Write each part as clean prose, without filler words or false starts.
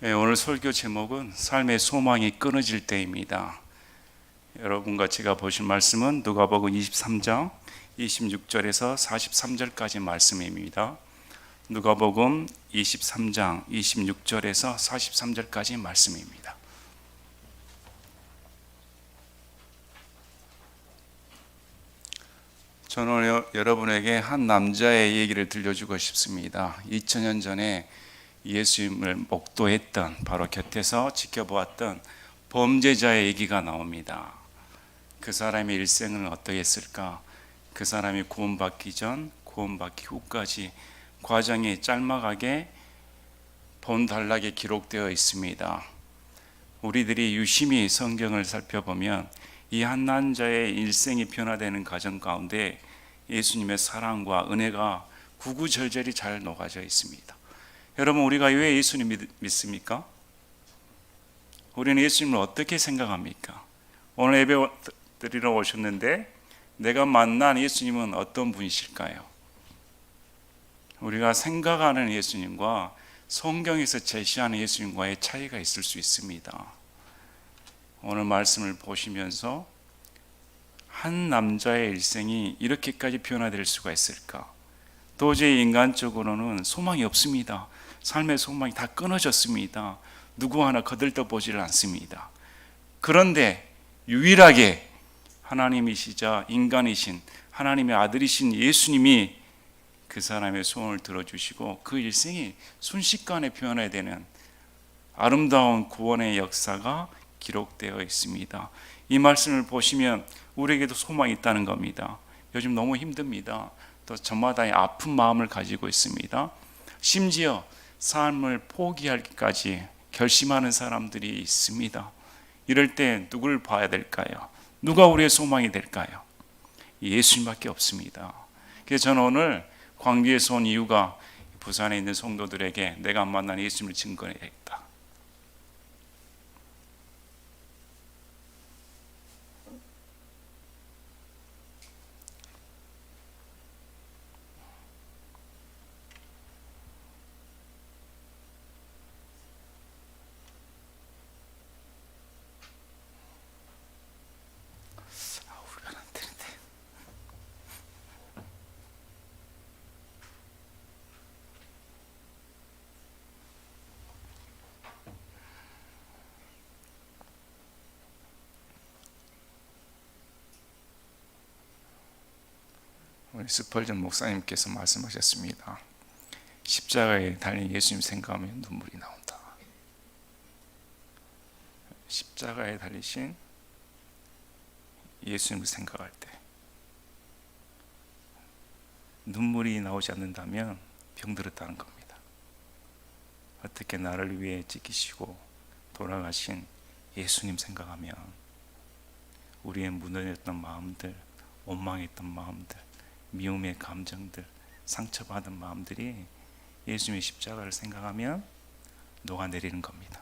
오늘 설교 제목은 삶의 소망이 끊어질 때입니다. 여러분과 제가 보실 말씀은 누가복음 23장 26절에서 43절까지 말씀입니다. 누가복음 23장 26절에서 43절까지 말씀입니다. 저는 오늘 여러분에게 한 남자의 얘기를 들려주고 싶습니다. 2000년 전에 예수님을 목도했던, 바로 곁에서 지켜보았던 범죄자의 얘기가 나옵니다. 그 사람의 일생은 어떠했을까? 그 사람이 구원받기 전, 구원받기 후까지 과정이 짤막하게 본단락에 기록되어 있습니다. 우리들이 유심히 성경을 살펴보면 이 한 남자의 일생이 변화되는 과정 가운데 예수님의 사랑과 은혜가 구구절절히 잘 녹아져 있습니다. 여러분, 우리가 왜 예수님 믿습니까? 우리는 예수님을 어떻게 생각합니까? 오늘 예배 드리러 오셨는데 내가 만난 예수님은 어떤 분이실까요? 우리가 생각하는 예수님과 성경에서 제시하는 예수님과의 차이가 있을 수 있습니다. 오늘 말씀을 보시면서 한 남자의 일생이 이렇게까지 변화될 수가 있을까? 도저히 인간적으로는 소망이 없습니다. 삶의 소망이 다 끊어졌습니다. 누구 하나 거들떠보지를 않습니다. 그런데 유일하게 하나님이시자 인간이신 하나님의 아들이신 예수님이 그 사람의 소원을 들어주시고 그 일생이 순식간에 변화되는 아름다운 구원의 역사가 기록되어 있습니다. 이 말씀을 보시면 우리에게도 소망이 있다는 겁니다. 요즘 너무 힘듭니다. 또 저마다의 아픈 마음을 가지고 있습니다. 심지어 삶을 포기하기까지 결심하는 사람들이 있습니다. 이럴 때 누굴 봐야 될까요? 누가 우리의 소망이 될까요? 예수님밖에 없습니다. 그래서 저는 오늘 광주에서 온 이유가 부산에 있는 성도들에게 내가 만난 예수님을 증거해야겠다. 우리 스펄전 목사님께서 말씀하셨습니다. 십자가에 달린 예수님 생각하면 눈물이 나온다. 십자가에 달리신 예수님을 생각할 때 눈물이 나오지 않는다면 병들었다는 겁니다. 어떻게 나를 위해 지키시고 돌아가신 예수님 생각하면 우리의 무너졌던 마음들, 원망했던 마음들, 미움의 감정들, 상처받은 마음들이 예수님의 십자가를 생각하면 녹아내리는 겁니다.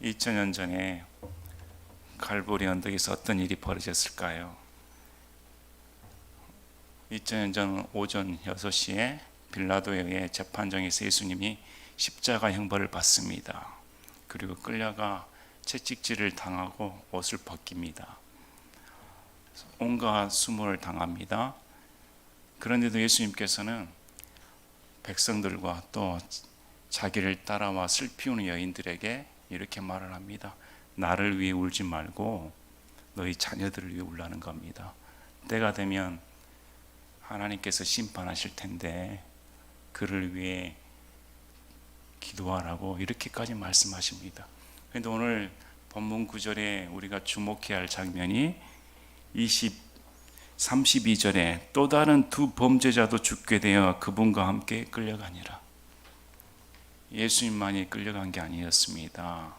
2000년 전에 갈보리 언덕에서 어떤 일이 벌어졌을까요? 2000년 전 오전 6시에 빌라도의 재판정에서 예수님이 십자가 형벌을 받습니다. 그리고 끌려가 채찍질을 당하고 옷을 벗깁니다. 온갖 수모를 당합니다. 그런데도 예수님께서는 백성들과 또 자기를 따라와 슬피우는 여인들에게 이렇게 말을 합니다. 나를 위해 울지 말고 너희 자녀들을 위해 울라는 겁니다. 때가 되면 하나님께서 심판하실 텐데 그를 위해 기도하라고 이렇게까지 말씀하십니다. 그런데 오늘 본문 구절에 우리가 주목해야 할 장면이 32절에 또 다른 두 범죄자도 죽게 되어 그분과 함께 끌려가니라. 예수님만이 끌려간 게 아니었습니다.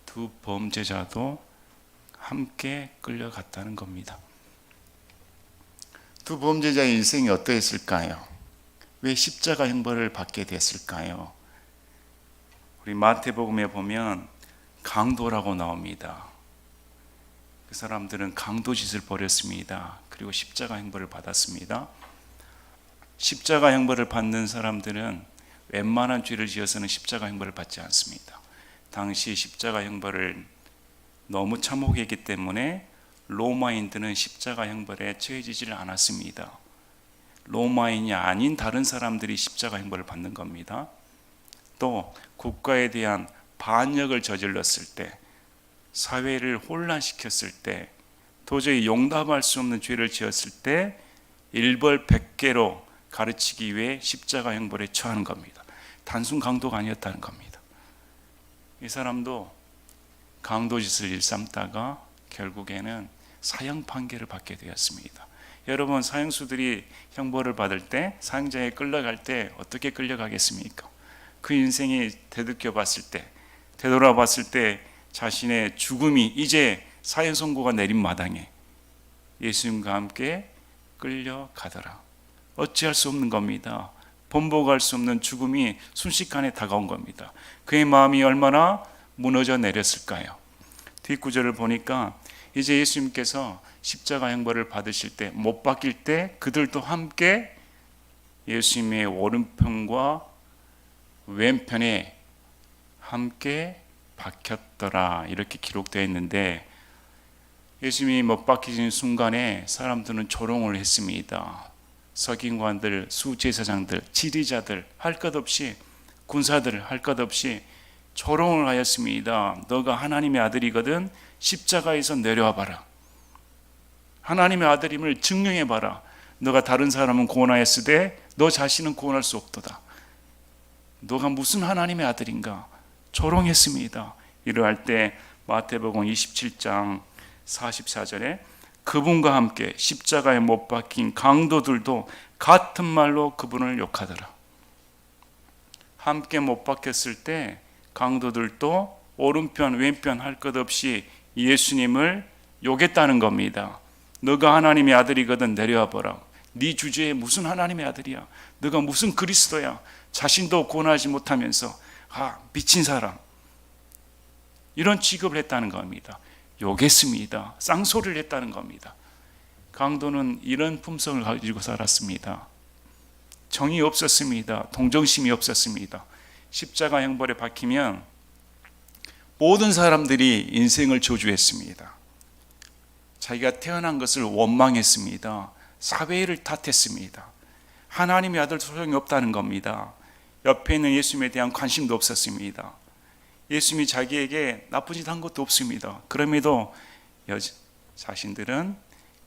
두 범죄자도 함께 끌려갔다는 겁니다. 두 범죄자의 인생이 어떠했을까요? 왜 십자가 형벌을 받게 됐을까요? 우리 마태복음에 보면 강도라고 나옵니다. 그 사람들은 강도짓을 벌였습니다. 그리고 십자가 형벌을 받았습니다. 십자가 형벌을 받는 사람들은 웬만한 죄를 지어서는 십자가 형벌을 받지 않습니다. 당시 십자가 형벌을 너무 참혹했기 때문에 로마인들은 십자가 형벌에 처해지지를 않았습니다. 로마인이 아닌 다른 사람들이 십자가 형벌을 받는 겁니다. 또 국가에 대한 반역을 저질렀을 때, 사회를 혼란시켰을 때, 도저히 용납할 수 없는 죄를 지었을 때 일벌 100개로 가르치기 위해 십자가 형벌에 처하는 겁니다. 단순 강도가 아니었다는 겁니다. 이 사람도 강도짓을 일삼다가 결국에는 사형 판결을 받게 되었습니다. 여러분, 사형수들이 형벌을 받을 때, 사형장에 끌려갈 때 어떻게 끌려가겠습니까? 그 인생이 되돌아봤을 때 자신의 죽음이 이제 사형 선고가 내린 마당에 예수님과 함께 끌려가더라. 어찌할 수 없는 겁니다. 번복할 수 없는 죽음이 순식간에 다가온 겁니다. 그의 마음이 얼마나 무너져 내렸을까요? 뒷구절을 보니까 이제 예수님께서 십자가 형벌을 받으실 때, 못 박힐 때 그들도 함께 예수님의 오른편과 왼편에 함께 박혔더라, 이렇게 기록되어 있는데, 예수님이 못 박히신 순간에 사람들은 조롱을 했습니다. 서기관들, 수제사장들, 지리자들, 할 것 없이, 군사들 할 것 없이 조롱을 하였습니다. 너가 하나님의 아들이거든 십자가에서 내려와 봐라. 하나님의 아들임을 증명해 봐라. 너가 다른 사람은 구원하였으되 너 자신은 구원할 수 없도다. 너가 무슨 하나님의 아들인가? 조롱했습니다. 이러할 때 마태복음 27장 44절에 그분과 함께 십자가에 못 박힌 강도들도 같은 말로 그분을 욕하더라. 함께 못 박혔을 때 강도들도 오른편 왼편 할 것 없이 예수님을 욕했다는 겁니다. 너가 하나님의 아들이거든 내려와 보라. 네 주제에 무슨 하나님의 아들이야? 너가 무슨 그리스도야? 자신도 구원하지 못하면서 미친 사람, 이런 취급을 했다는 겁니다. 욕했습니다. 쌍소리를 했다는 겁니다. 강도는 이런 품성을 가지고 살았습니다. 정이 없었습니다. 동정심이 없었습니다. 십자가 형벌에 박히면 모든 사람들이 인생을 저주했습니다. 자기가 태어난 것을 원망했습니다. 사회를 탓했습니다. 하나님의 아들 소용이 없다는 겁니다. 옆에 있는 예수님에 대한 관심도 없었습니다. 예수님이 자기에게 나쁜 짓 한 것도 없습니다. 그럼에도 자신들은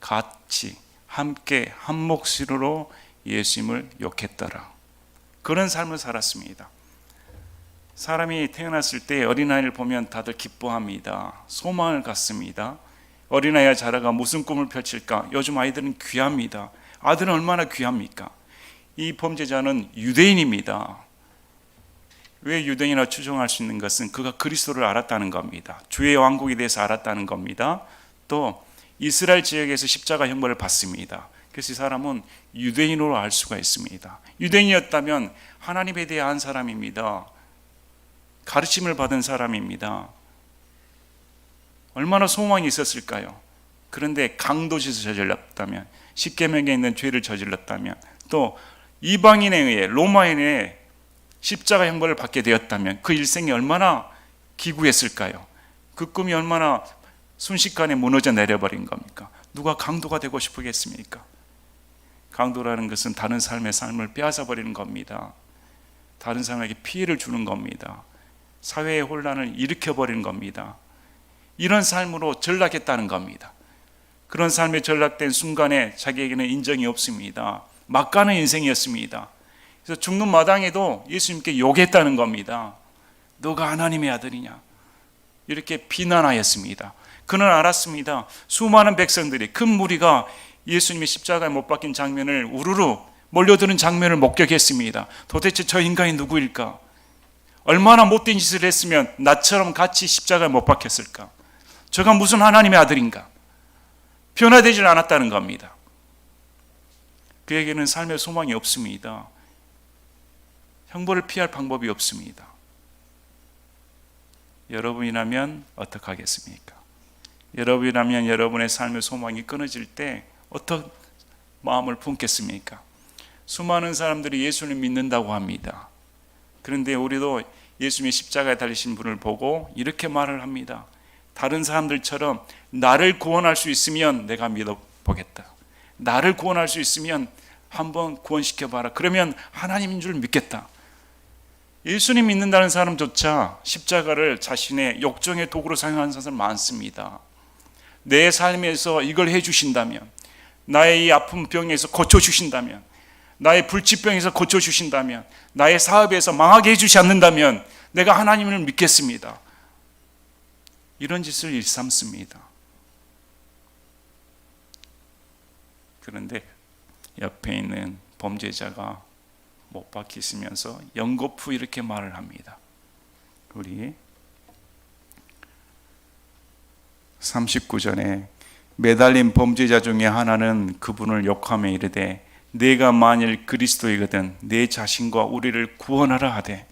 같이 함께 한 몫으로 예수님을 욕했더라. 그런 삶을 살았습니다. 사람이 태어났을 때 어린아이를 보면 다들 기뻐합니다. 소망을 갖습니다. 어린아이가 자라가 무슨 꿈을 펼칠까? 요즘 아이들은 귀합니다. 아들은 얼마나 귀합니까? 이 범죄자는 유대인입니다. 왜 유대인이라 추정할 수 있는 것은 그가 그리스도를 알았다는 겁니다. 주의 왕국에 대해서 알았다는 겁니다. 또 이스라엘 지역에서 십자가 형벌을 받습니다. 그래서 이 사람은 유대인으로 알 수가 있습니다. 유대인이었다면 하나님에 대한 사람입니다. 가르침을 받은 사람입니다. 얼마나 소망이 있었을까요? 그런데 강도짓을 저질렀다면, 십계명에 있는 죄를 저질렀다면, 또 이방인에 의해, 로마인에 의해 십자가 형벌을 받게 되었다면 그 일생이 얼마나 기구했을까요? 그 꿈이 얼마나 순식간에 무너져 내려버린 겁니까? 누가 강도가 되고 싶겠습니까? 강도라는 것은 다른 삶의 삶을 빼앗아 버리는 겁니다. 다른 사람에게 피해를 주는 겁니다. 사회의 혼란을 일으켜버리는 겁니다. 이런 삶으로 전락했다는 겁니다. 그런 삶에 전락된 순간에 자기에게는 인정이 없습니다. 막가는 인생이었습니다. 그래서 죽는 마당에도 예수님께 욕했다는 겁니다. 너가 하나님의 아들이냐? 이렇게 비난하였습니다. 그는 알았습니다. 수많은 백성들이, 큰 무리가 예수님이 십자가에 못 박힌 장면을 우르르 몰려드는 장면을 목격했습니다. 도대체 저 인간이 누구일까? 얼마나 못된 짓을 했으면 나처럼 같이 십자가에 못 박혔을까? 저가 무슨 하나님의 아들인가? 변화되질 않았다는 겁니다. 그에게는 삶의 소망이 없습니다. 형벌을 피할 방법이 없습니다. 여러분이라면 어떻게 하겠습니까? 여러분이라면 여러분의 삶의 소망이 끊어질 때 어떤 마음을 품겠습니까? 수많은 사람들이 예수를 믿는다고 합니다. 그런데 우리도 예수님의 십자가에 달리신 분을 보고 이렇게 말을 합니다. 다른 사람들처럼 나를 구원할 수 있으면 내가 믿어보겠다. 나를 구원할 수 있으면 한번 구원시켜봐라. 그러면 하나님인 줄 믿겠다. 예수님 믿는다는 사람조차 십자가를 자신의 역정의 도구로 사용하는 사람 많습니다. 내 삶에서 이걸 해주신다면, 나의 이 아픈 병에서 고쳐주신다면, 나의 불치병에서 고쳐주신다면, 나의 사업에서 망하게 해주지 않는다면 내가 하나님을 믿겠습니다. 이런 짓을 일삼습니다. 그런데 옆에 있는 범죄자가 못 박히시면서 연거푸 이렇게 말을 합니다. 우리 39절에 매달린 범죄자 중에 하나는 그분을 욕하며 이르되 내가 만일 그리스도이거든 내 자신과 우리를 구원하라 하되.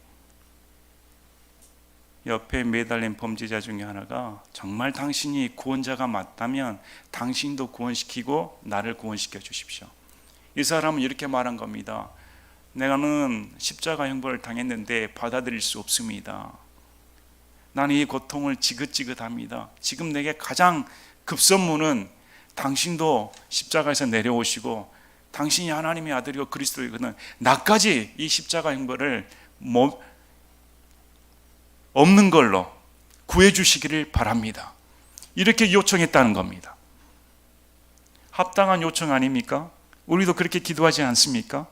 옆에 매달린 범죄자 중에 하나가 정말 당신이 구원자가 맞다면 당신도 구원시키고 나를 구원시켜 주십시오. 이 사람은 이렇게 말한 겁니다. 내가는 십자가 형벌을 당했는데 받아들일 수 없습니다. 나는 이 고통을 지긋지긋합니다. 지금 내게 가장 급선무는 당신도 십자가에서 내려오시고 당신이 하나님의 아들이고 그리스도이거든 나까지 이 십자가 형벌을 없는 걸로 구해주시기를 바랍니다. 이렇게 요청했다는 겁니다. 합당한 요청 아닙니까? 우리도 그렇게 기도하지 않습니까?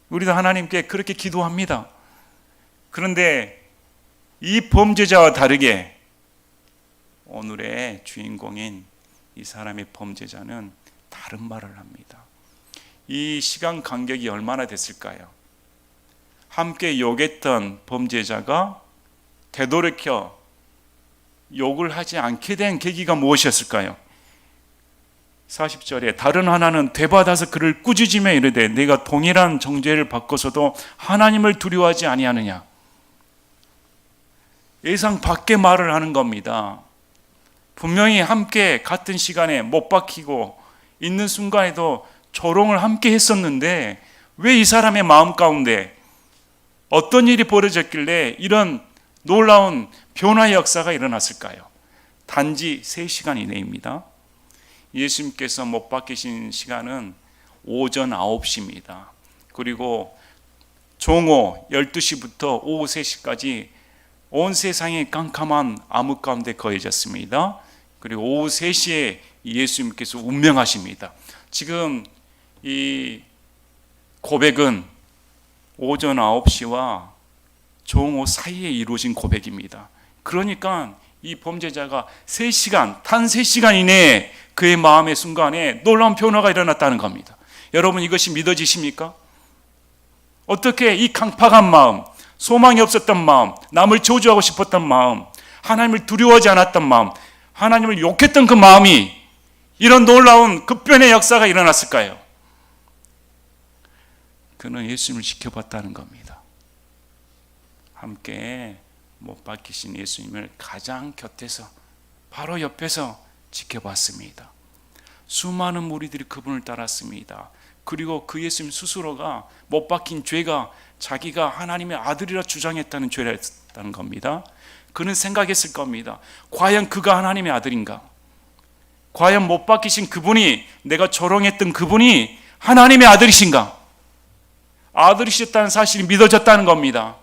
우리도 하나님께 그렇게 기도합니다. 그런데 이 범죄자와 다르게 오늘의 주인공인 이 사람의 범죄자는 다른 말을 합니다. 이 시간 간격이 얼마나 됐을까요? 함께 욕했던 범죄자가 되돌이켜 욕을 하지 않게 된 계기가 무엇이었을까요? 40절에 다른 하나는 되받아서 그를 꾸짖으며 이르되 네가 동일한 정죄를 받고서도 하나님을 두려워하지 아니하느냐. 예상 밖의 말을 하는 겁니다. 분명히 함께 같은 시간에 못 박히고 있는 순간에도 조롱을 함께 했었는데 왜 이 사람의 마음 가운데 어떤 일이 벌어졌길래 이런 놀라운 변화의 역사가 일어났을까요? 단지 3시간 이내입니다. 예수님께서 못 박히신 시간은 오전 9시입니다. 그리고 종오 12시부터 오후 3시까지 온 세상이 깜깜한 암흑 가운데 거해졌습니다. 그리고 오후 3시에 예수님께서 운명하십니다. 지금 이 고백은 오전 9시와 종오 사이에 이루어진 고백입니다. 그러니까 이 범죄자가 3시간, 단 3시간 이내에 그의 마음의 순간에 놀라운 변화가 일어났다는 겁니다. 여러분 이것이 믿어지십니까? 어떻게 이 강팍한 마음, 소망이 없었던 마음, 남을 저주하고 싶었던 마음, 하나님을 두려워하지 않았던 마음, 하나님을 욕했던 그 마음이 이런 놀라운 급변의 역사가 일어났을까요? 그는 예수님을 지켜봤다는 겁니다. 함께 못 박히신 예수님을 가장 곁에서 바로 옆에서 지켜봤습니다. 수많은 무리들이 그분을 따랐습니다. 그리고 그 예수님 스스로가 못 박힌 죄가 자기가 하나님의 아들이라 주장했다는 죄였다는 겁니다. 그는 생각했을 겁니다. 과연 그가 하나님의 아들인가? 과연 못 박히신 그분이, 내가 조롱했던 그분이 하나님의 아들이신가? 아들이셨다는 사실이 믿어졌다는 겁니다.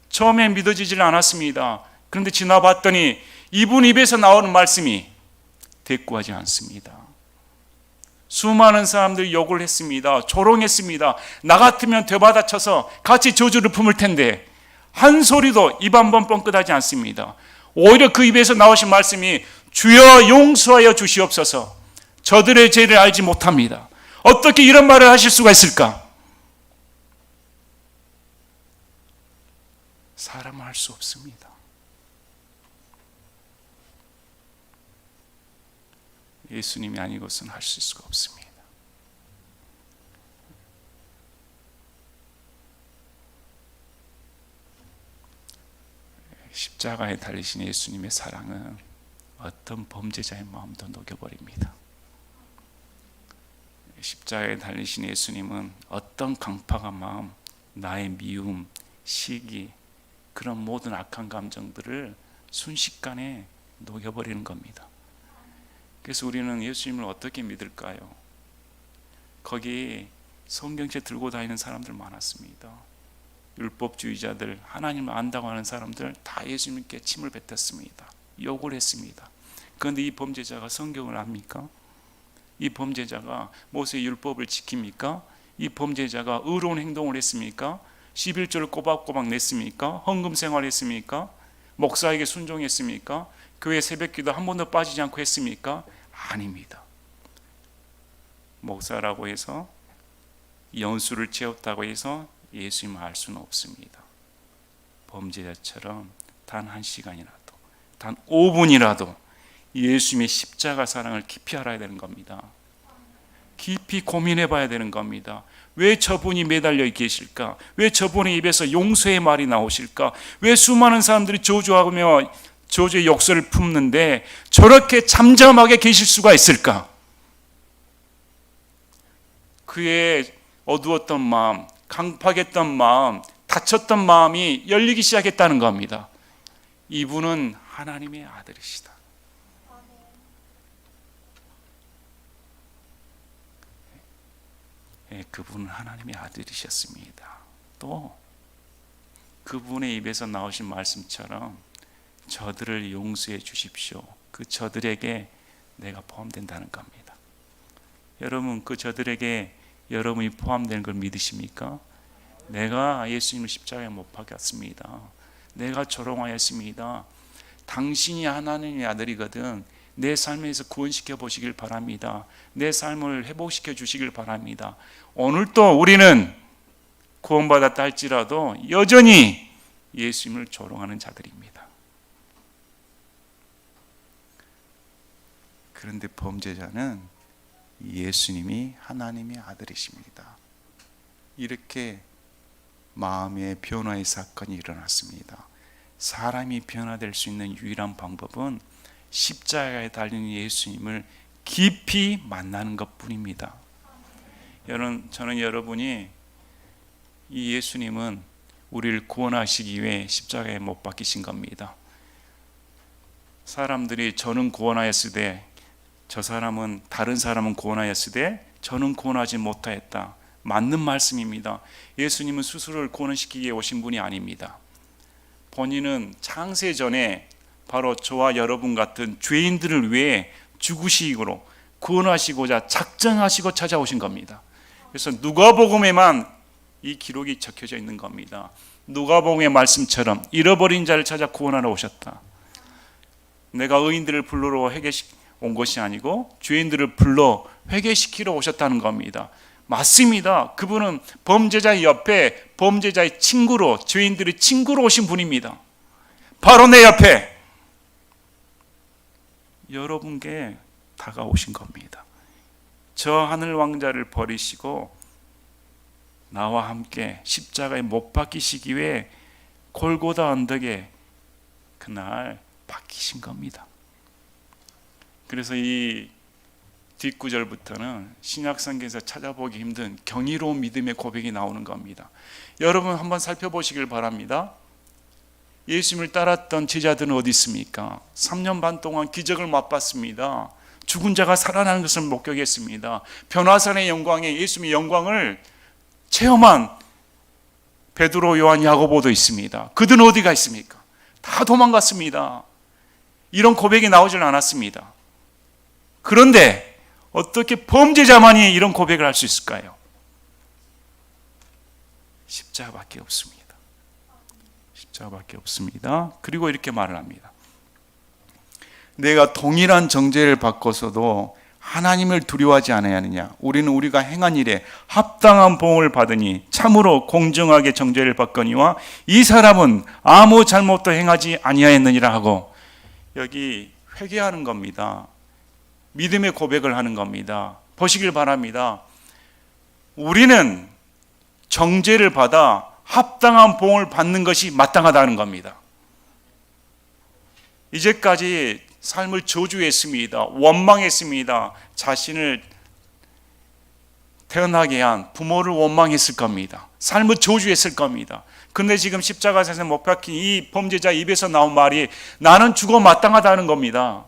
처음엔 믿어지질 않았습니다. 그런데 지나봤더니 이분 입에서 나오는 말씀이 대꾸하지 않습니다. 수많은 사람들이 욕을 했습니다. 조롱했습니다. 나 같으면 되받아쳐서 같이 저주를 품을 텐데 한 소리도 입 한 번 뻥끗하지 않습니다. 오히려 그 입에서 나오신 말씀이 주여 용서하여 주시옵소서, 저들의 죄를 알지 못합니다. 어떻게 이런 말을 하실 수가 있을까? 사람은 할 수 없습니다. 예수님이 아니고서는 하실 수가 없습니다. 십자가에 달리신 예수님의 사랑은 어떤 범죄자의 마음도 녹여버립니다. 십자가에 달리신 예수님은 어떤 강팍한 마음, 나의 미움, 시기, 그런 모든 악한 감정들을 순식간에 녹여버리는 겁니다. 그래서 우리는 예수님을 어떻게 믿을까요? 거기 성경책 들고 다니는 사람들 많았습니다. 율법주의자들, 하나님을 안다고 하는 사람들 다 예수님께 침을 뱉었습니다. 욕을 했습니다. 그런데 이 범죄자가 성경을 압니까? 이 범죄자가 모세의 율법을 지킵니까? 이 범죄자가 의로운 행동을 했습니까? 11조를 꼬박꼬박 냈습니까? 헌금 생활했습니까? 목사에게 순종했습니까? 교회 새벽기도 한 번도 빠지지 않고 했습니까? 아닙니다. 목사라고 해서 연수를 채웠다고 해서 예수님을 알 수는 없습니다. 범죄자처럼 단 1시간이라도, 단 5분이라도 예수님의 십자가 사랑을 깊이 알아야 되는 겁니다. 깊이 고민해 봐야 되는 겁니다. 왜 저분이 매달려 계실까? 왜 저분의 입에서 용서의 말이 나오실까? 왜 수많은 사람들이 저주하며 저주의 욕설을 품는데 저렇게 잠잠하게 계실 수가 있을까? 그의 어두웠던 마음, 강팍했던 마음, 다쳤던 마음이 열리기 시작했다는 겁니다. 이분은 하나님의 아들이시다. 그분은 하나님의 아들이셨습니다. 또 그분의 입에서 나오신 말씀처럼 저들을 용서해 주십시오. 그 저들에게 내가 포함된다는 겁니다. 여러분, 그 저들에게 여러분이 포함되는 걸 믿으십니까? 내가 예수님을 십자가에 못 박았습니다. 내가 조롱하였습니다. 당신이 하나님의 아들이거든. 내 삶에서 구원시켜 보시길 바랍니다. 내 삶을 회복시켜 주시길 바랍니다. 오늘도 우리는 구원받았다 할지라도 여전히 예수님을 조롱하는 자들입니다. 그런데 범죄자는 예수님이 하나님의 아들이십니다. 이렇게 마음의 변화의 사건이 일어났습니다. 사람이 변화될 수 있는 유일한 방법은 십자가에 달린 예수님을 깊이 만나는 것뿐입니다. 여러분, 저는 여러분이 이 예수님은 우리를 구원하시기 위해 십자가에 못 박히신 겁니다. 사람들이 저는 구원하였을 때, 저 사람은 다른 사람은 구원하였을 때 저는 구원하지 못하였다. 맞는 말씀입니다. 예수님은 스스로를 구원시키기 위해 오신 분이 아닙니다. 본인은 창세 전에 바로 저와 여러분 같은 죄인들을 위해 죽으시기로 구원하시고자 작정하시고 찾아오신 겁니다. 그래서 누가복음에만 이 기록이 적혀져 있는 겁니다. 누가복음의 말씀처럼 잃어버린 자를 찾아 구원하러 오셨다. 내가 의인들을 불러러 온 것이 아니고 죄인들을 불러 회개시키러 오셨다는 겁니다. 맞습니다. 그분은 범죄자의 옆에 범죄자의 친구로, 죄인들의 친구로 오신 분입니다. 바로 내 옆에 여러분께 다가오신 겁니다. 저 하늘 왕자를 버리시고 나와 함께 십자가에 못 박히시기 위해 골고다 언덕에 그날 박히신 겁니다. 그래서 이 뒷구절부터는 신약성경에서 찾아보기 힘든 경이로운 믿음의 고백이 나오는 겁니다. 여러분 한번 살펴보시길 바랍니다. 예수님을 따랐던 제자들은 어디 있습니까? 3년 반 동안 기적을 맛봤습니다. 죽은 자가 살아나는 것을 목격했습니다. 변화산의 영광에 예수님의 영광을 체험한 베드로, 요한, 야고보도 있습니다. 그들은 어디가 있습니까? 다 도망갔습니다. 이런 고백이 나오질 않았습니다. 그런데 어떻게 범죄자만이 이런 고백을 할 수 있을까요? 십자가밖에 없습니다. 십자가밖에 없습니다. 그리고 이렇게 말을 합니다. 내가 동일한 정죄를 받고서도 하나님을 두려워하지 않아야하느냐? 우리는 우리가 행한 일에 합당한 보응을 받으니 참으로 공정하게 정죄를 받거니와 이 사람은 아무 잘못도 행하지 아니하였느니라 하고, 여기 회개하는 겁니다. 믿음의 고백을 하는 겁니다. 보시길 바랍니다. 우리는 정죄를 받아 합당한 보응을 받는 것이 마땅하다는 겁니다. 이제까지 삶을 저주했습니다. 원망했습니다. 자신을 태어나게 한 부모를 원망했을 겁니다. 삶을 저주했을 겁니다. 근데 지금 십자가에서 못 박힌 이 범죄자 입에서 나온 말이 나는 죽어 마땅하다는 겁니다.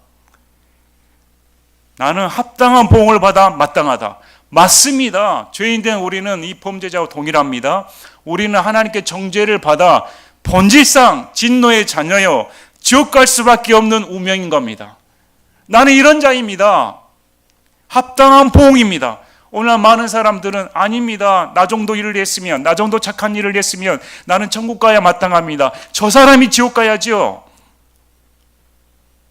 나는 합당한 보응을 받아 마땅하다. 맞습니다. 죄인된 우리는 이 범죄자와 동일합니다. 우리는 하나님께 정죄를 받아 본질상 진노의 자녀여 지옥 갈 수밖에 없는 운명인 겁니다. 나는 이런 자입니다. 합당한 보응입니다. 오늘 많은 사람들은 아닙니다. 나 정도 일을 했으면, 나 정도 착한 일을 했으면 나는 천국 가야 마땅합니다. 저 사람이 지옥 가야죠.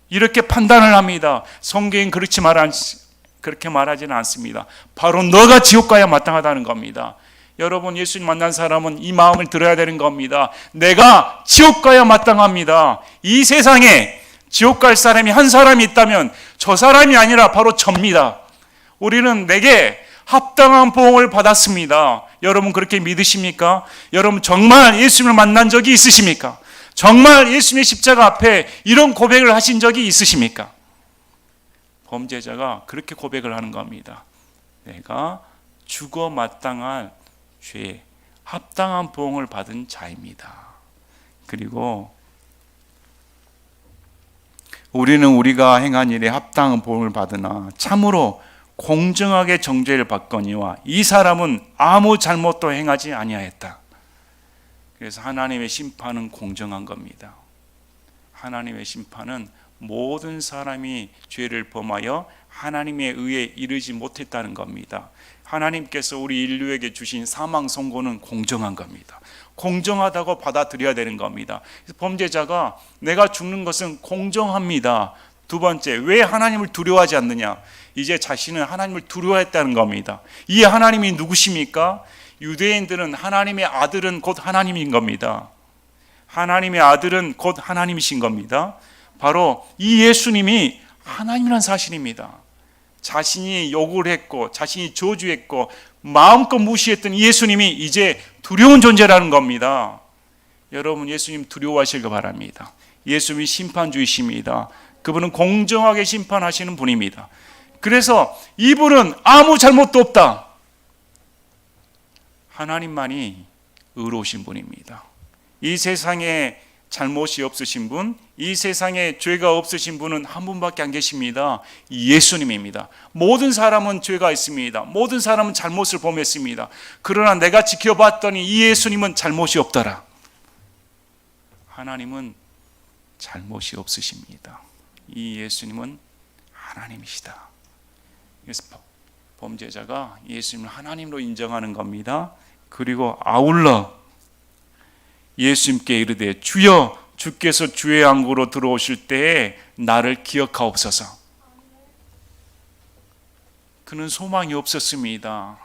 이렇게 판단을 합니다. 성경은 그렇게 말하지는 않습니다. 바로 너가 지옥 가야 마땅하다는 겁니다. 여러분, 예수님 만난 사람은 이 마음을 들어야 되는 겁니다. 내가 지옥 가야 마땅합니다. 이 세상에 지옥 갈 사람이 한 사람이 있다면 저 사람이 아니라 바로 접니다. 우리는 내게 합당한 보응을 받았습니다. 여러분 그렇게 믿으십니까? 여러분 정말 예수님을 만난 적이 있으십니까? 정말 예수님의 십자가 앞에 이런 고백을 하신 적이 있으십니까? 범죄자가 그렇게 고백을 하는 겁니다. 내가 죽어 마땅한 죄에 합당한 보응을 받은 자입니다. 그리고 우리는 우리가 행한 일에 합당한 보응을 받으나 참으로 공정하게 정죄를 받거니와 이 사람은 아무 잘못도 행하지 아니하였다. 그래서 하나님의 심판은 공정한 겁니다. 하나님의 심판은 모든 사람이 죄를 범하여 하나님의 의에 이르지 못했다는 겁니다. 하나님께서 우리 인류에게 주신 사망 선고는 공정한 겁니다. 공정하다고 받아들여야 되는 겁니다. 그래서 범죄자가 내가 죽는 것은 공정합니다. 두 번째, 왜 하나님을 두려워하지 않느냐? 이제 자신은 하나님을 두려워했다는 겁니다. 이 하나님이 누구십니까? 유대인들은 하나님의 아들은 곧 하나님인 겁니다. 하나님의 아들은 곧 하나님이신 겁니다. 바로 이 예수님이 하나님이라는 사실입니다. 자신이 욕을 했고 자신이 저주했고 마음껏 무시했던 이 예수님이 이제 두려운 존재라는 겁니다. 여러분, 예수님 두려워하시길 바랍니다. 예수님이 심판주이십니다. 그분은 공정하게 심판하시는 분입니다. 그래서 이분은 아무 잘못도 없다. 하나님만이 의로우신 분입니다. 이 세상에 잘못이 없으신 분, 이 세상에 죄가 없으신 분은 한 분밖에 안 계십니다. 예수님입니다. 모든 사람은 죄가 있습니다. 모든 사람은 잘못을 범했습니다. 그러나 내가 지켜봤더니 이 예수님은 잘못이 없더라. 하나님은 잘못이 없으십니다. 이 예수님은 하나님이시다. 그래서 범죄자가 예수님을 하나님으로 인정하는 겁니다. 그리고 아울러 예수님께 이르되 주여, 주께서 주의 왕국으로 들어오실 때에 나를 기억하옵소서. 그는 소망이 없었습니다.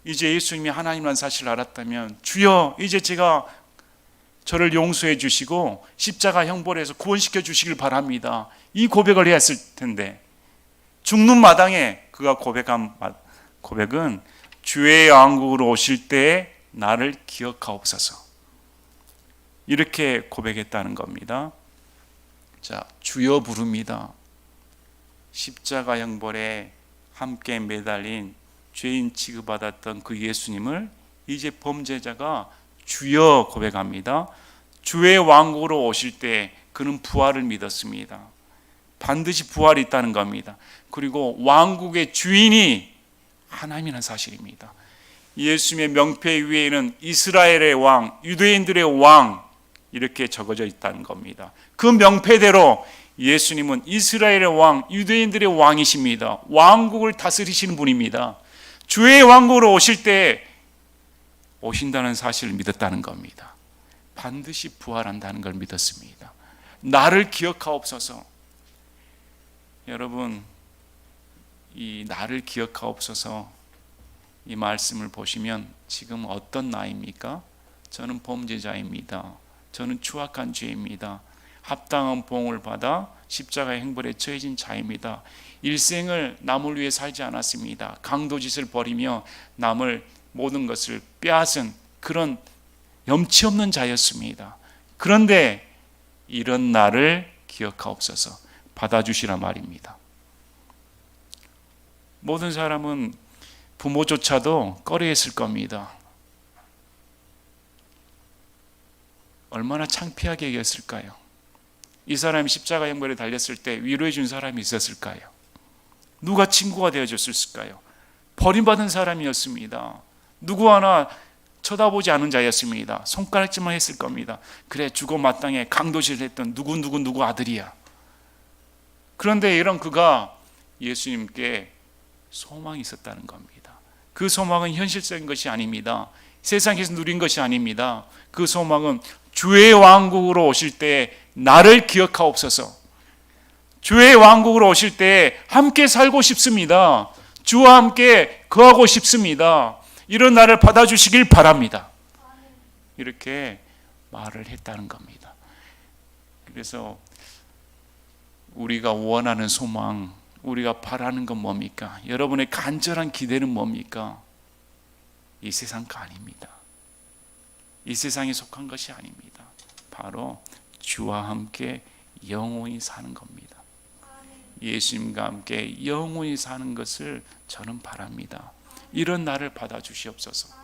이제 예수님이 하나님이라는 사실을 알았다면 주여, 이제 제가 저를 용서해 주시고 십자가 형벌에서 구원시켜 주시길 바랍니다. 이 고백을 해야 했을 텐데 죽는 마당에 그가 고백한 고백은 주의 왕국으로 오실 때에 나를 기억하옵소서. 이렇게 고백했다는 겁니다. 자, 주여 부릅니다. 십자가 형벌에 함께 매달린 죄인 취급받았던 그 예수님을 이제 범죄자가 주여 고백합니다. 주의 왕국으로 오실 때 그는 부활을 믿었습니다. 반드시 부활이 있다는 겁니다. 그리고 왕국의 주인이 하나님이라는 사실입니다. 예수님의 명패 위에는 이스라엘의 왕, 유대인들의 왕 이렇게 적어져 있다는 겁니다. 그 명패대로 예수님은 이스라엘의 왕, 유대인들의 왕이십니다. 왕국을 다스리시는 분입니다. 주의 왕국으로 오실 때 오신다는 사실을 믿었다는 겁니다. 반드시 부활한다는 걸 믿었습니다. 나를 기억하옵소서. 여러분, 이 나를 기억하옵소서 이 말씀을 보시면 지금 어떤 나이입니까? 저는 범죄자입니다. 저는 추악한 죄입니다. 합당한 보응을 받아 십자가의 형벌에 처해진 자입니다. 일생을 남을 위해 살지 않았습니다. 강도짓을 벌이며 남을 모든 것을 빼앗은 그런 염치 없는 자였습니다. 그런데 이런 나를 기억하옵소서, 받아주시라 말입니다. 모든 사람은 부모조차도 꺼려했을 겁니다. 얼마나 창피하게 여겼을까요? 이 사람이 십자가 형벌에 달렸을 때 위로해 준 사람이 있었을까요? 누가 친구가 되어줬을까요? 버림받은 사람이었습니다. 누구 하나 쳐다보지 않은 자였습니다. 손가락질만 했을 겁니다. 그래, 죽어 마땅해 강도질했던 누구 아들이야. 그런데 이런 그가 예수님께 소망이 있었다는 겁니다. 그 소망은 현실적인 것이 아닙니다. 세상에서 누린 것이 아닙니다. 그 소망은 주의 왕국으로 오실 때 나를 기억하옵소서. 주의 왕국으로 오실 때 함께 살고 싶습니다. 주와 함께 거하고 싶습니다. 이런 나를 받아주시길 바랍니다. 이렇게 말을 했다는 겁니다. 그래서 우리가 원하는 소망, 우리가 바라는 건 뭡니까? 여러분의 간절한 기대는 뭡니까? 이 세상가 아닙니다. 이 세상에 속한 것이 아닙니다. 바로 주와 함께 영원히 사는 겁니다. 예수님과 함께 영원히 사는 것을 저는 바랍니다. 이런 나를 받아주시옵소서.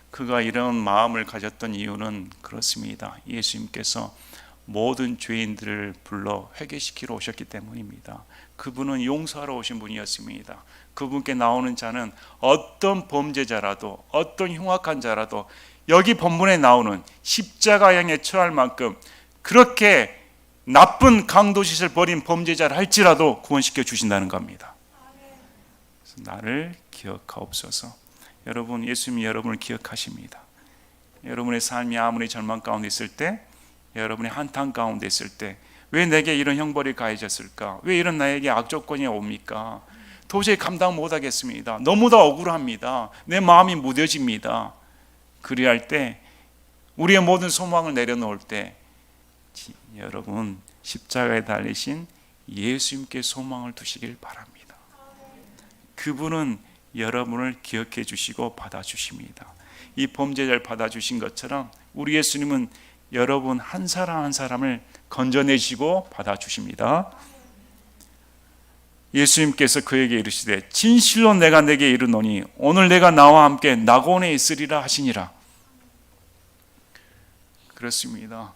그가 이런 마음을 가졌던 이유는 그렇습니다. 예수님께서 모든 죄인들을 불러 회개시키러 오셨기 때문입니다. 그분은 용서하러 오신 분이었습니다. 그분께 나오는 자는 어떤 범죄자라도, 어떤 흉악한 자라도 여기 본문에 나오는 십자가형에 처할 만큼 그렇게 나쁜 강도짓을 벌인 범죄자를 할지라도 구원시켜 주신다는 겁니다. 그래서 나를 기억하옵소서. 여러분, 예수님이 여러분을 기억하십니다. 여러분의 삶이 아무리 절망 가운데 있을 때, 여러분의 한탄 가운데 있을 때, 왜 내게 이런 형벌이 가해졌을까? 왜 이런 나에게 악조건이 옵니까? 도저히 감당 못하겠습니다. 너무나 억울합니다. 내 마음이 무뎌집니다. 그리할 때, 우리의 모든 소망을 내려놓을 때, 여러분 십자가에 달리신 예수님께 소망을 두시길 바랍니다. 그분은 여러분을 기억해 주시고 받아주십니다. 이 범죄자를 받아주신 것처럼 우리 예수님은 여러분 한 사람 한 사람을 건져내시고 받아주십니다. 예수님께서 그에게 이르시되 진실로 내가 내게 이르노니 오늘 내가 나와 함께 낙원에 있으리라 하시니라. 그렇습니다.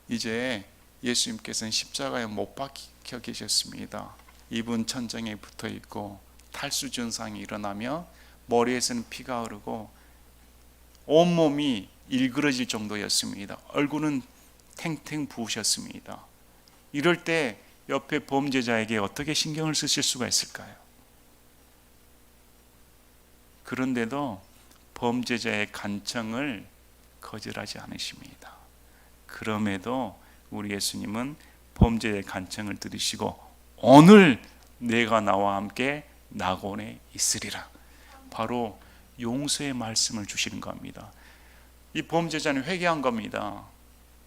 이제 예수님께서는 십자가에 못 박혀 계셨습니다. 이분 천장에 붙어 있고 탈수 증상이 일어나며 머리에서는 피가 흐르고 온몸이 일그러질 정도였습니다. 얼굴은 탱탱 부으셨습니다. 이럴 때 옆에 범죄자에게 어떻게 신경을 쓰실 수가 있을까요? 그런데도 범죄자의 간청을 거절하지 않으십니다. 그럼에도 우리 예수님은 범죄의 간청을 들으시고 오늘 내가 나와 함께 낙원에 있으리라. 바로 용서의 말씀을 주시는 겁니다. 이 범죄자는 회개한 겁니다.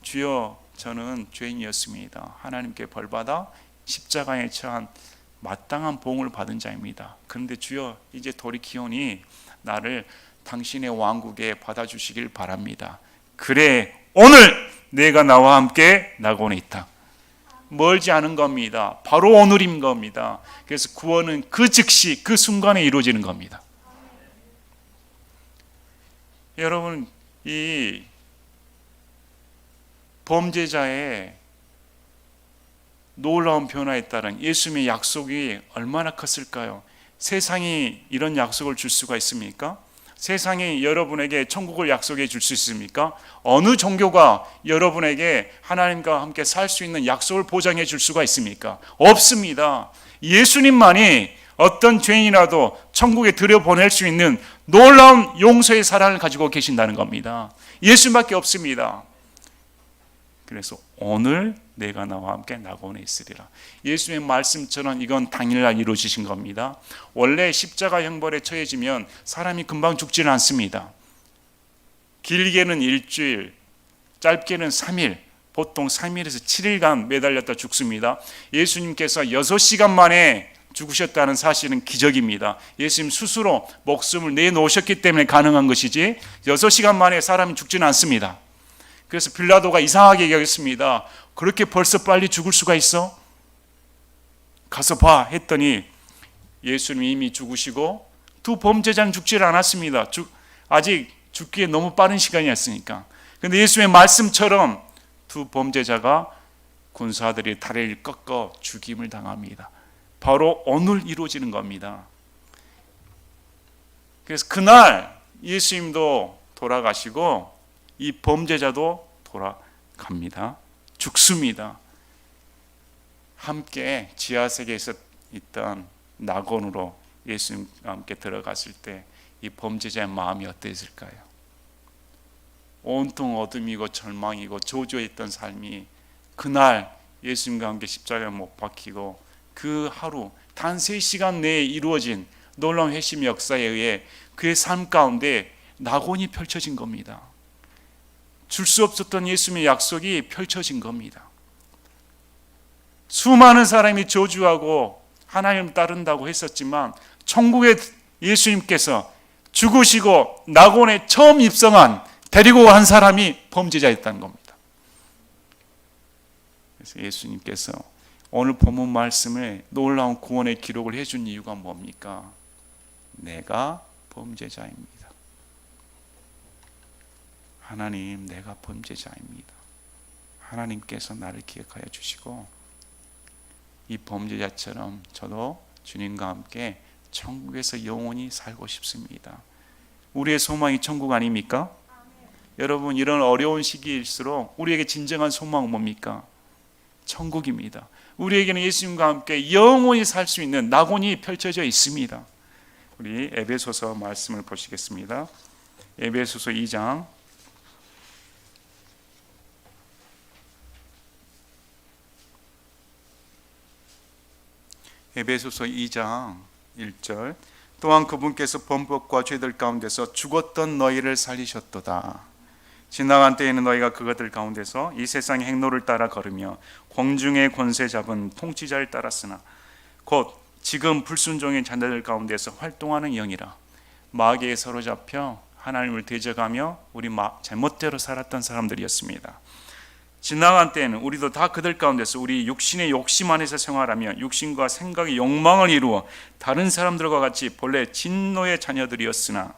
주여, 저는 죄인이었습니다. 하나님께 벌받아 십자가에 처한 마땅한 보응을 받은 자입니다. 그런데 주여, 이제 돌이키오니 나를 당신의 왕국에 받아주시길 바랍니다. 그래, 오늘 내가 나와 함께 낙원에 있다. 멀지 않은 겁니다. 바로 오늘인 겁니다. 그래서 구원은 그 즉시 그 순간에 이루어지는 겁니다. 여러분, 이 범죄자의 놀라운 변화에 따른 예수님의 약속이 얼마나 컸을까요? 세상이 이런 약속을 줄 수가 있습니까? 세상이 여러분에게 천국을 약속해 줄 수 있습니까? 어느 종교가 여러분에게 하나님과 함께 살 수 있는 약속을 보장해 줄 수가 있습니까? 없습니다. 예수님만이 어떤 죄인이라도 천국에 들여보낼 수 있는 놀라운 용서의 사랑을 가지고 계신다는 겁니다. 예수님밖에 없습니다. 그래서 오늘 내가 나와 함께 낙원에 있으리라. 예수님의 말씀처럼 이건 당일날 이루어지신 겁니다. 원래 십자가 형벌에 처해지면 사람이 금방 죽지는 않습니다. 길게는 일주일, 짧게는 3일, 보통 3일에서 7일간 매달렸다 죽습니다. 예수님께서 6시간 만에 죽으셨다는 사실은 기적입니다. 예수님 스스로 목숨을 내놓으셨기 때문에 가능한 것이지 6시간 만에 사람이 죽지는 않습니다. 그래서 빌라도가 이상하게 여겼습니다. 그렇게 벌써 빨리 죽을 수가 있어? 가서 봐 했더니 예수님이 이미 죽으시고 두 범죄자는 죽질 않았습니다. 아직 죽기에 너무 빠른 시간이었으니까. 그런데 예수의 말씀처럼 두 범죄자가 군사들이 다리를 꺾어 죽임을 당합니다. 바로 오늘 이루어지는 겁니다. 그래서 그날 예수님도 돌아가시고 이 범죄자도 돌아갑니다. 죽습니다. 함께 지하세계에서 있던 낙원으로 예수님과 함께 들어갔을 때 이 범죄자의 마음이 어땠을까요? 온통 어둠이고 절망이고 저주했던 삶이 그날 예수님과 함께 십자가에 못 박히고 그 하루 단 3시간 내에 이루어진 놀라운 회심 역사에 의해 그의 삶 가운데 낙원이 펼쳐진 겁니다. 줄 수 없었던 예수님의 약속이 펼쳐진 겁니다. 수많은 사람이 저주하고 하나님을 따른다고 했었지만 천국의 예수님께서 죽으시고 낙원에 처음 입성한 데리고 간 사람이 범죄자였다는 겁니다. 그래서 예수님께서 오늘 본문 말씀에 놀라운 구원의 기록을 해준 이유가 뭡니까? 내가 범죄자입니다. 하나님, 내가 범죄자입니다. 하나님께서 나를 기억하여 주시고 이 범죄자처럼 저도 주님과 함께 천국에서 영원히 살고 싶습니다. 우리의 소망이 천국 아닙니까? 여러분, 이런 어려운 시기일수록 우리에게 진정한 소망은 뭡니까? 천국입니다. 우리에게는 예수님과 함께 영원히 살 수 있는 낙원이 펼쳐져 있습니다. 우리 에베소서 말씀을 보시겠습니다. 에베소서 2장 에베소서 2장 1절 또한 그분께서 범법과 죄들 가운데서 죽었던 너희를 살리셨도다. 지나간 때에는 너희가 그것들 가운데서 이 세상의 행로를 따라 걸으며 공중의 권세 잡은 통치자를 따랐으나 곧 지금 불순종의 자녀들 가운데서 활동하는 영이라 마귀에 사로잡혀 하나님을 대적하며 우리 제멋대로 살았던 사람들이었습니다. 지나간 때에는 우리도 다 그들 가운데서 우리 육신의 욕심 안에서 생활하며 육신과 생각의 욕망을 이루어 다른 사람들과 같이 본래 진노의 자녀들이었으나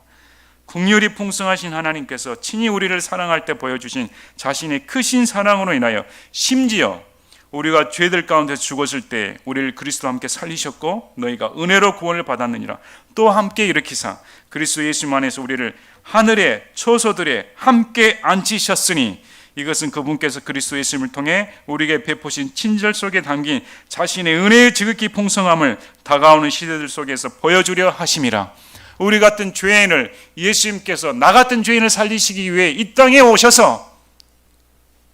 긍휼이 풍성하신 하나님께서 친히 우리를 사랑할 때 보여주신 자신의 크신 사랑으로 인하여 심지어 우리가 죄들 가운데서 죽었을 때 우리를 그리스도와 함께 살리셨고 너희가 은혜로 구원을 받았느니라. 또 함께 일으키사 그리스도 예수 안에서 우리를 하늘의 초소들에 함께 앉히셨으니 이것은 그분께서 그리스도 예수님을 통해 우리에게 베푸신 친절 속에 담긴 자신의 은혜의 지극히 풍성함을 다가오는 시대들 속에서 보여주려 하심이라. 우리 같은 죄인을 예수님께서 나 같은 죄인을 살리시기 위해 이 땅에 오셔서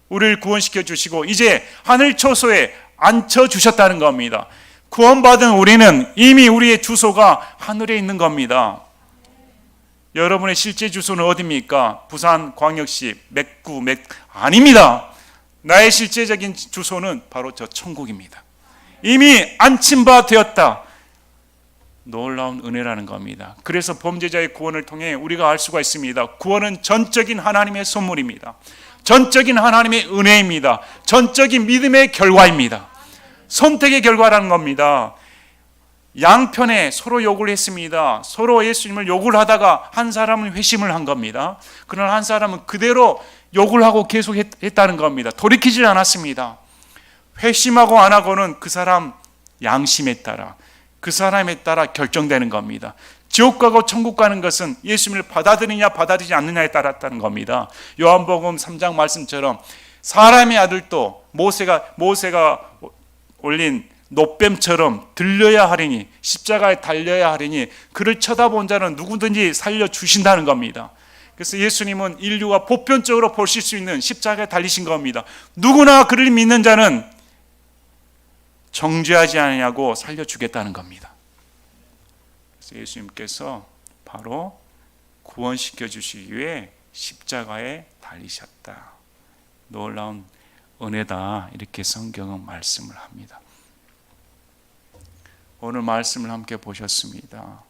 우리를 구원시켜 주시고 이제 하늘 초소에 앉혀 주셨다는 겁니다. 구원받은 우리는 이미 우리의 주소가 하늘에 있는 겁니다. 여러분의 실제 주소는 어디입니까? 부산 광역시 맥구 아닙니다. 나의 실제적인 주소는 바로 저 천국입니다. 이미 앉힌 바 되었다. 놀라운 은혜라는 겁니다. 그래서 범죄자의 구원을 통해 우리가 알 수가 있습니다. 구원은 전적인 하나님의 선물입니다. 전적인 하나님의 은혜입니다. 전적인 믿음의 결과입니다. 선택의 결과라는 겁니다. 양편에 서로 욕을 했습니다. 서로 예수님을 욕을 하다가 한 사람은 회심을 한 겁니다. 그러나 한 사람은 그대로 욕을 하고 계속 했다는 겁니다. 돌이키질 않았습니다. 회심하고 안 하고는 그 사람 양심에 따라 그 사람에 따라 결정되는 겁니다. 지옥 가고 천국 가는 것은 예수님을 받아들이냐 받아들이지 않느냐에 따랐다는 겁니다. 요한복음 3장 말씀처럼 사람의 아들도 모세가 올린 노뱀처럼 들려야 하리니 십자가에 달려야 하리니 그를 쳐다본 자는 누구든지 살려주신다는 겁니다. 그래서 예수님은 인류가 보편적으로 보실 수 있는 십자가에 달리신 겁니다. 누구나 그를 믿는 자는 정죄하지 않냐고 살려주겠다는 겁니다. 그래서 예수님께서 바로 구원시켜 주시기 위해 십자가에 달리셨다. 놀라운 은혜다. 이렇게 성경은 말씀을 합니다. 오늘 말씀을 함께 보셨습니다.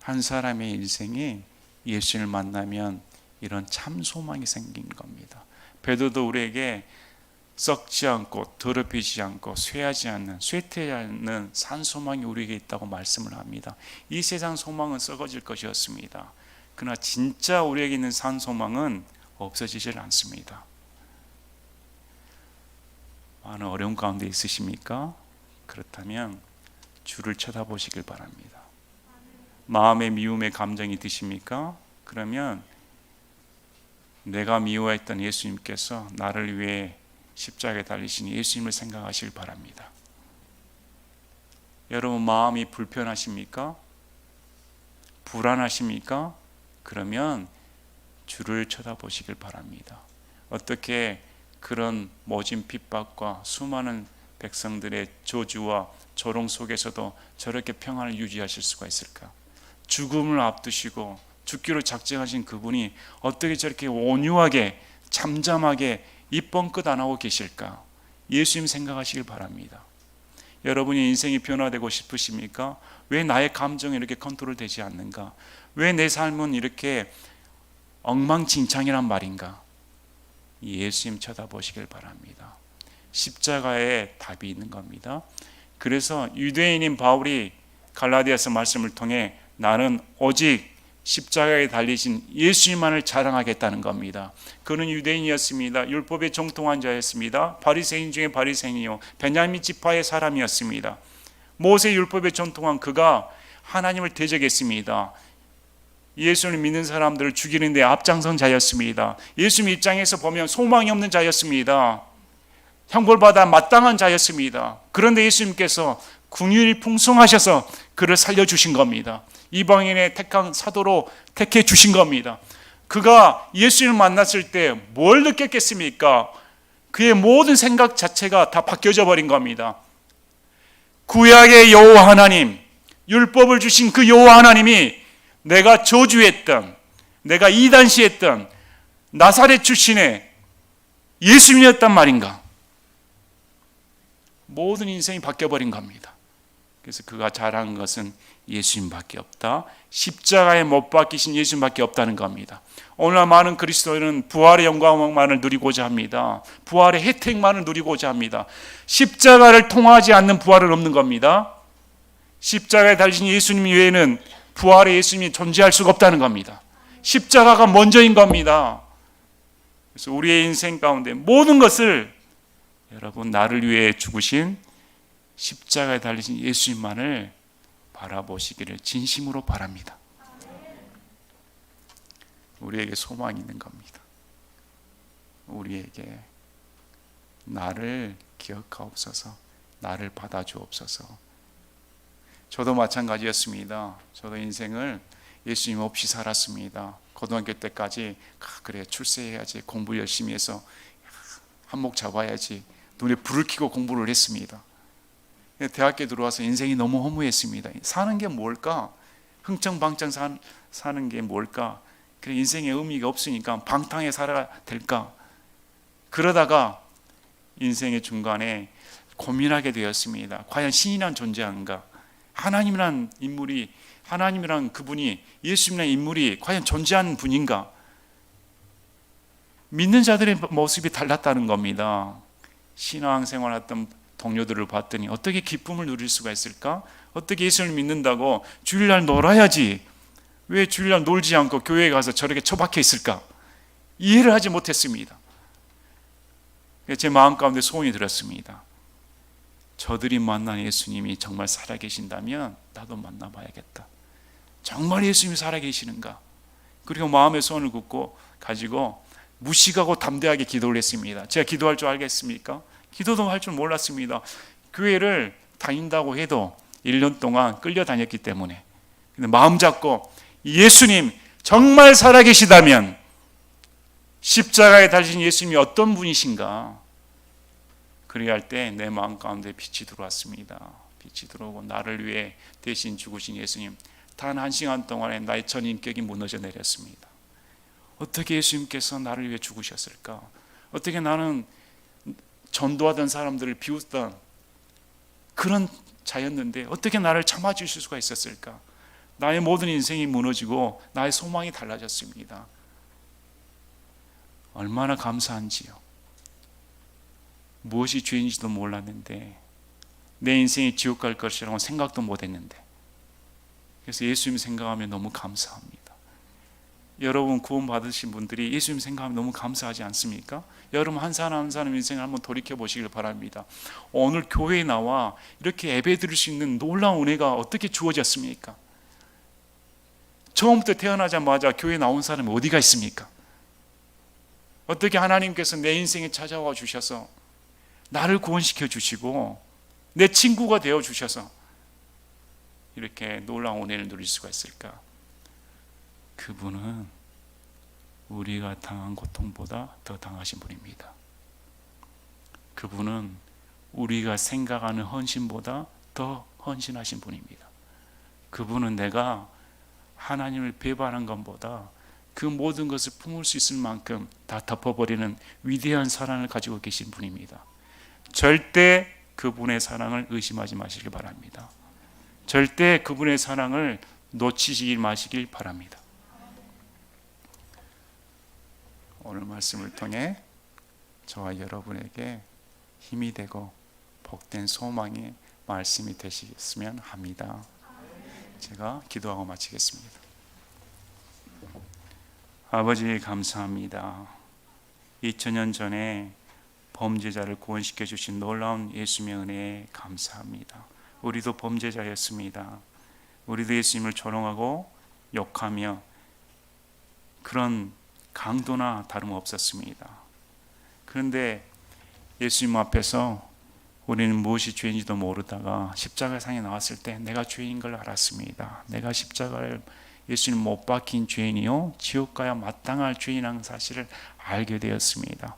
한 사람의 인생이 예수를 만나면 이런 참 소망이 생긴 겁니다. 베드로도 우리에게 썩지 않고 더럽히지 않고 쇠하지 않는, 쇠퇴하지 않는 산 소망이 우리에게 있다고 말씀을 합니다. 이 세상 소망은 썩어질 것이었습니다. 그러나 진짜 우리에게 있는 산 소망은 없어지질 않습니다. 많은 어려운 가운데 있으십니까? 그렇다면 주를 쳐다보시길 바랍니다. 마음의 미움의 감정이 드십니까? 그러면 내가 미워했던 예수님께서 나를 위해 십자가에 달리신 예수님을 생각하시길 바랍니다. 여러분 마음이 불편하십니까? 불안하십니까? 그러면 주를 쳐다보시길 바랍니다. 어떻게 그런 모진 핍박과 수많은 백성들의 저주와 조롱 속에서도 저렇게 평안을 유지하실 수가 있을까? 죽음을 앞두시고 죽기로 작정하신 그분이 어떻게 저렇게 온유하게 잠잠하게 입 뻥끗 안 하고 계실까? 예수님 생각하시길 바랍니다. 여러분이 인생이 변화되고 싶으십니까? 왜 나의 감정이 이렇게 컨트롤되지 않는가? 왜 내 삶은 이렇게 엉망진창이란 말인가? 예수님 쳐다보시길 바랍니다. 십자가에 답이 있는 겁니다. 그래서 유대인인 바울이 갈라디아서 말씀을 통해 나는 오직 십자가에 달리신 예수님만을 자랑하겠다는 겁니다. 그는 유대인이었습니다. 율법에 정통한 자였습니다. 바리새인 중에 바리새인이요 베냐민 지파의 사람이었습니다. 모세 율법에 정통한 그가 하나님을 대적했습니다. 예수를 믿는 사람들을 죽이는 데 앞장선 자였습니다. 예수님 입장에서 보면 소망이 없는 자였습니다. 형벌받아 마땅한 자였습니다. 그런데 예수님께서 긍휼이 풍성하셔서 그를 살려주신 겁니다. 이방인의 택한 사도로 택해 주신 겁니다. 그가 예수님을 만났을 때 뭘 느꼈겠습니까? 그의 모든 생각 자체가 다 바뀌어져 버린 겁니다. 구약의 여호와 하나님, 율법을 주신 그 여호와 하나님이 내가 저주했던, 내가 이단시했던 나사렛 출신의 예수님이었단 말인가? 모든 인생이 바뀌어버린 겁니다. 그래서 그가 자랑한 것은 예수님밖에 없다. 십자가에 못 박히신 예수님밖에 없다는 겁니다. 오늘날 많은 그리스도인은 부활의 영광만을 누리고자 합니다. 부활의 혜택만을 누리고자 합니다. 십자가를 통하지 않는 부활은 없는 겁니다. 십자가에 달리신 예수님 외에는 부활의 예수님이 존재할 수가 없다는 겁니다. 십자가가 먼저인 겁니다. 그래서 우리의 인생 가운데 모든 것을 여러분 나를 위해 죽으신 십자가에 달리신 예수님만을 바라보시기를 진심으로 바랍니다. 우리에게 소망이 있는 겁니다. 우리에게 나를 기억하옵소서, 나를 받아주옵소서. 저도 마찬가지였습니다. 저도 인생을 예수님 없이 살았습니다. 고등학교 때까지 그래 출세해야지, 공부 열심히 해서 한몫 잡아야지, 눈에 불을 켜고 공부를 했습니다. 대학교에 들어와서 인생이 너무 허무했습니다. 사는 게 뭘까? 흥청방청 사는 게 뭘까? 그래 인생의 의미가 없으니까 방탕하게 살아야 될까? 그러다가 인생의 중간에 고민하게 되었습니다. 과연 신이란 존재한가? 하나님이란 인물이, 하나님이란 그분이, 예수님이란 인물이 과연 존재하는 분인가? 믿는 자들의 모습이 달랐다는 겁니다. 신앙생활 했던 동료들을 봤더니 어떻게 기쁨을 누릴 수가 있을까? 어떻게 예수를 믿는다고 주일날 놀아야지, 왜 주일날 놀지 않고 교회에 가서 저렇게 처박혀 있을까? 이해를 하지 못했습니다. 제 마음 가운데 소원이 들었습니다. 저들이 만난 예수님이 정말 살아계신다면 나도 만나봐야겠다. 정말 예수님이 살아계시는가? 그리고 마음의 소원을 가지고 무식하고 담대하게 기도를 했습니다. 제가 기도할 줄 알겠습니까? 기도도 할 줄 몰랐습니다. 교회를 다닌다고 해도 1년 동안 끌려다녔기 때문에. 근데 마음 잡고 예수님 정말 살아계시다면 십자가에 달리신 예수님이 어떤 분이신가? 그래야 할 때 내 마음 가운데 빛이 들어왔습니다. 빛이 들어오고 나를 위해 대신 죽으신 예수님, 단 한 시간 동안에 나의 전 인격이 무너져 내렸습니다. 어떻게 예수님께서 나를 위해 죽으셨을까? 어떻게 나는 전도하던 사람들을 비웃던 그런 자였는데 어떻게 나를 참아주실 수가 있었을까? 나의 모든 인생이 무너지고 나의 소망이 달라졌습니다. 얼마나 감사한지요. 무엇이 죄인지도 몰랐는데 내 인생이 지옥 갈 것이라고 생각도 못했는데, 그래서 예수님 생각하면 너무 감사합니다. 여러분 구원 받으신 분들이 예수님 생각하면 너무 감사하지 않습니까? 여러분 한 사람 한 사람 인생을 한번 돌이켜 보시길 바랍니다. 오늘 교회에 나와 이렇게 예배 드릴 수 있는 놀라운 은혜가 어떻게 주어졌습니까? 처음부터 태어나자마자 교회에 나온 사람이 어디가 있습니까? 어떻게 하나님께서 내 인생에 찾아와 주셔서 나를 구원시켜 주시고 내 친구가 되어 주셔서 이렇게 놀라운 은혜를 누릴 수가 있을까? 그분은 우리가 당한 고통보다 더 당하신 분입니다. 그분은 우리가 생각하는 헌신보다 더 헌신하신 분입니다. 그분은 내가 하나님을 배반한 것보다 그 모든 것을 품을 수 있을 만큼 다 덮어버리는 위대한 사랑을 가지고 계신 분입니다. 절대 그분의 사랑을 의심하지 마시길 바랍니다. 절대 그분의 사랑을 놓치지 마시길 바랍니다. 오늘 말씀을 통해 저와 여러분에게 힘이 되고 복된 소망의 말씀이 되시겠으면 합니다. 제가 기도하고 마치겠습니다. 아버지 감사합니다. 2000년 전에 범죄자를 구원시켜 주신 놀라운 예수님의 은혜에 감사합니다. 우리도 범죄자였습니다. 우리도 예수님을 조롱하고 욕하며 그런 강도나 다름없었습니다. 그런데 예수님 앞에서 우리는 무엇이 죄인지도 모르다가 십자가상에 나왔을 때 내가 죄인인 걸 알았습니다. 내가 십자가를 예수님 못 박힌 죄인이요 지옥 가야 마땅할 죄인이라는 사실을 알게 되었습니다.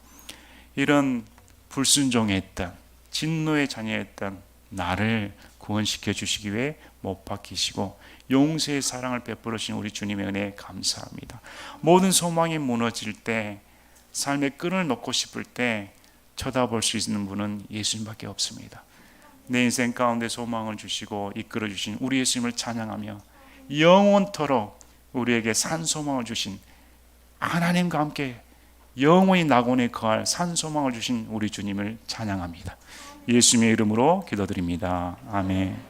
이런 불순종했던 진노의 자녀였던 나를 구원시켜 주시기 위해 못 박히시고 용서의 사랑을 베풀으신 우리 주님의 은혜에 감사합니다. 모든 소망이 무너질 때, 삶의 끈을 놓고 싶을 때 쳐다볼 수 있는 분은 예수님밖에 없습니다. 내 인생 가운데 소망을 주시고 이끌어 주신 우리 예수님을 찬양하며 영원토록 우리에게 산 소망을 주신 하나님과 함께 영원히 낙원에 거할 산 소망을 주신 우리 주님을 찬양합니다. 예수님의 이름으로 기도드립니다. 아멘.